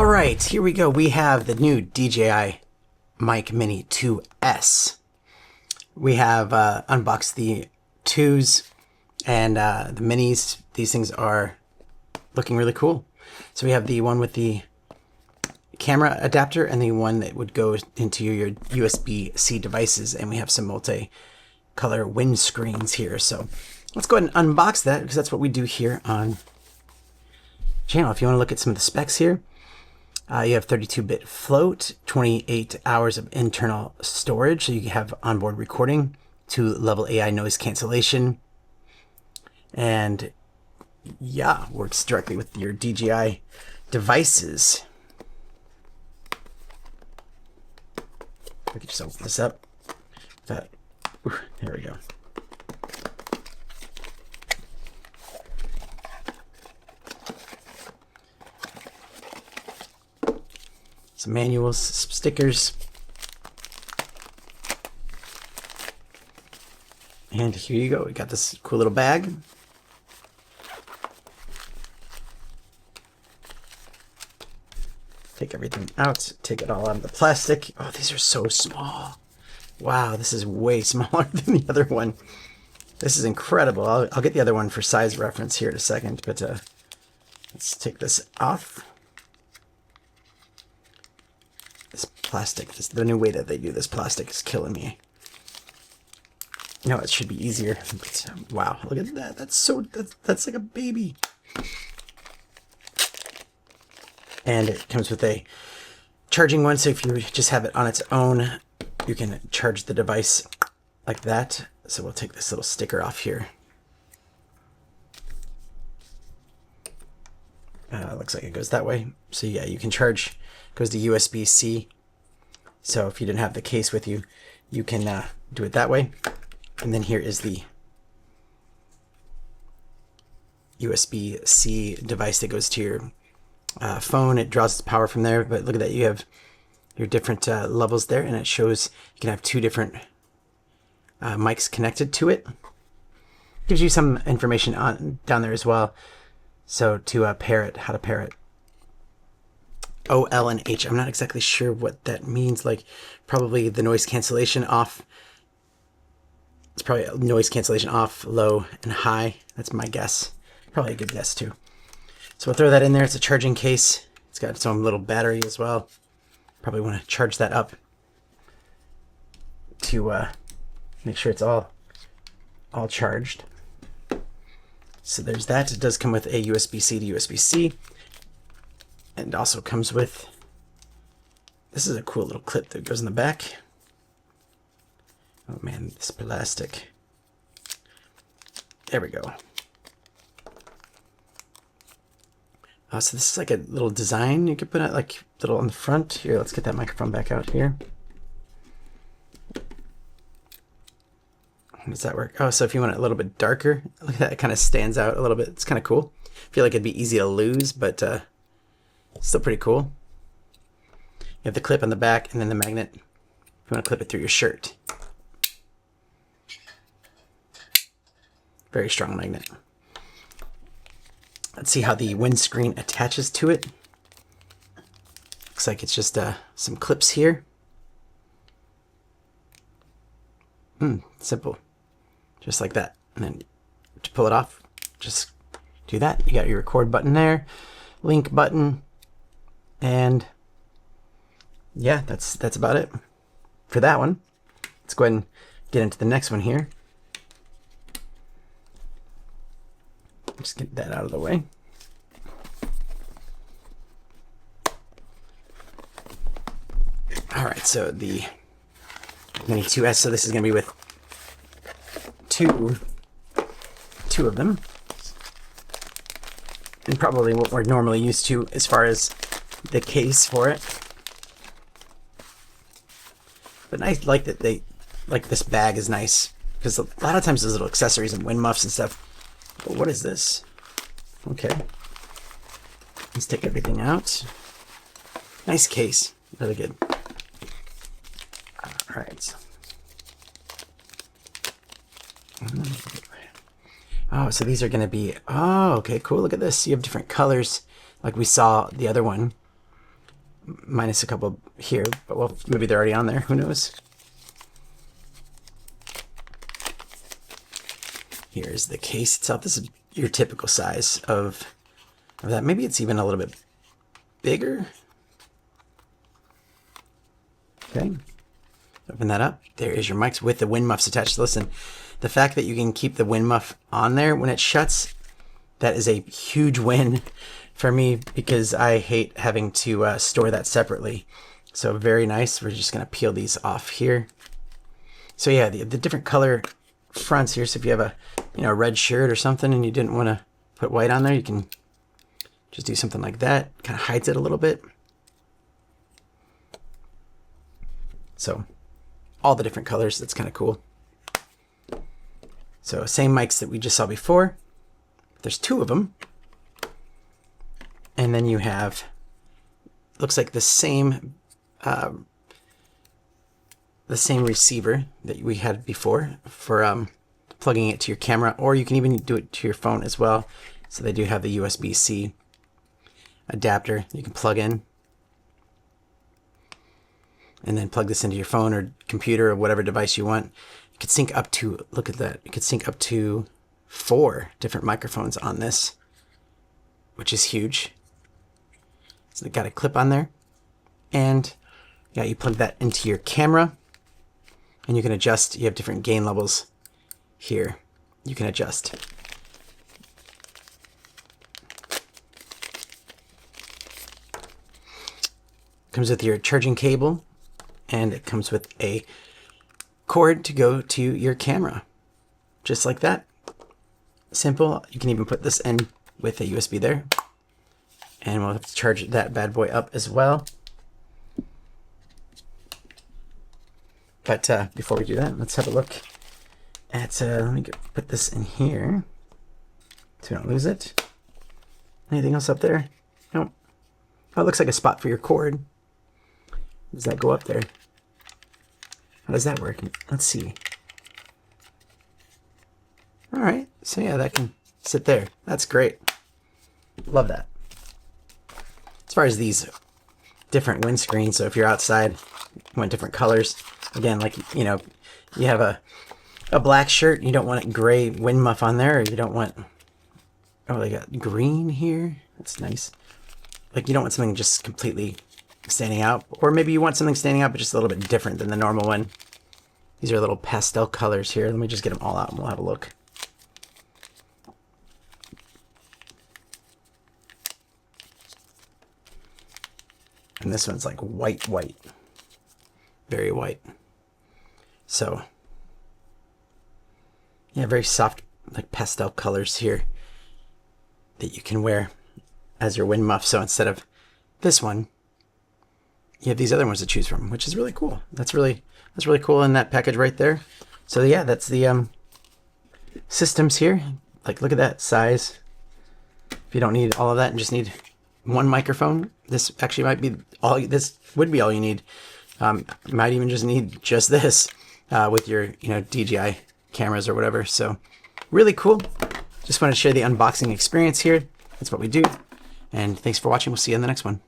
right, here we go. We have the new DJI Mic Mini 2S. We have unboxed the 2s and the minis. These things are looking really cool. So we have the one with the camera adapter and the one that would go into your USB-C devices, and we have some multi-color windscreens here. So let's go ahead and unbox that, because that's what we do here on the channel. If you want to look at some of the specs here, you have 32-bit float, 28 hours of internal storage, so you have onboard recording, 2-level AI noise cancellation, and yeah, works directly with your DJI devices. We can just open this up. There we go. Some manuals, some stickers. And here you go. We got this cool little bag. Take everything out. Take it all out of the plastic. Oh, these are so small. Wow, this is way smaller than the other one. This is incredible. I'll get the other one for size reference here in a second, but let's take this off. This plastic, the new way that they do this plastic is killing me. You know, it should be easier. But, wow, look at that. That's like a baby. And it comes with a charging one, so if you just have it on its own, you can charge the device like that. So we'll take this little sticker off here. Looks like it goes that way. So yeah, you can charge. Goes to USB-C. So if you didn't have the case with you, you can do it that way. And then here is the USB-C device that goes to your phone. It draws its power from there, but look at that. You have your different levels there, and it shows you can have 2 different mics connected to it. Gives you some information on down there as well. So to pair it, how to pair it. O, L, and H. I'm not exactly sure what that means. Like, probably the noise cancellation off. It's probably noise cancellation off, low, and high. That's my guess. Probably a good guess too. So we'll throw that in there. It's a charging case. It's got its own little battery as well. Probably want to charge that up to make sure it's all charged. So there's that. It does come with a USB-C to USB-C. And also comes with, this is a cool little clip that goes in the back. Oh man, this plastic. There we go. So this is like a little design you could put it like little on the front. Here, let's get that microphone back out here. How does that work? Oh, so if you want it a little bit darker, look at that, it kind of stands out a little bit. It's kind of cool. I feel like it'd be easy to lose, but still pretty cool. You have the clip on the back and then the magnet if you want to clip it through your shirt. Very strong magnet. Let's see how the windscreen attaches to it. Looks like it's just some clips here. Simple. Just like that. And then to pull it off, just do that. You got your record button there, link button, and yeah, that's about it for that one. Let's go ahead and get into the next one here. Just get that out of the way. All right, so the Mini 2S, so this is going to be with two of them. And probably what we're normally used to as far as the case for it. But I like that they, like this bag is nice, because a lot of times those little accessories and wind muffs and stuff. But what is this? Okay. Let's take everything out. Nice case. Really good. All right. Oh, so these are going to be, oh, okay, cool. Look at this. You have different colors like we saw the other one. minus a couple here, but well, maybe they're already on there. Who knows? Here's the case itself. This is your typical size of that. Maybe it's even a little bit bigger. Okay. Open that up. There is your mics with the wind muffs attached. Listen, the fact that you can keep the wind muff on there when it shuts, that is a huge win for me because I hate having to store that separately. So very nice. We're just going to peel these off here. So yeah, the different color fronts here. So if you have a red shirt or something and you didn't want to put white on there, you can just do something like that. Kind of hides it a little bit. So all the different colors, that's kind of cool. So same mics that we just saw before. There's two of them. And then you have, looks like the same receiver that we had before for plugging it to your camera, or you can even do it to your phone as well. So they do have the USB-C adapter you can plug in. And then plug this into your phone or computer or whatever device you want. You could sync up to, look at that, you could sync up to 4 different microphones on this, which is huge. So they got a clip on there. And yeah, you plug that into your camera and you can adjust. You have different gain levels here. You can adjust. Comes with your charging cable. And it comes with a cord to go to your camera. Just like that. Simple. You can even put this in with a USB there. And we'll have to charge that bad boy up as well. But before we do that, let's have a look at, let me put this in here so we don't lose it. Anything else up there? Nope. Oh, it looks like a spot for your cord. Does that go up there? How does that work? Let's see. All right. So yeah, that can sit there. That's great. Love that. As far as these different windscreens, so if you're outside, you want different colors. Again, like, you have a black shirt, you don't want a gray wind muff on there, or you don't want, oh, they got green here. That's nice. Like, you don't want something just completely standing out, or maybe you want something standing out but just a little bit different than the normal one. These are little pastel colors here. Let me just get them all out and we'll have a look. And this one's like white, very white. So yeah, very soft, like pastel colors here that you can wear as your wind muff. So instead of this one, you have these other ones to choose from, which is really cool. That's really cool in that package right there. So yeah, that's the systems here. Like, look at that size. If you don't need all of that and just need one microphone, this actually might be all. This would be all you need. You might even just need just this with your DJI cameras or whatever. So really cool. Just want to share the unboxing experience here. That's what we do. And thanks for watching. We'll see you in the next one.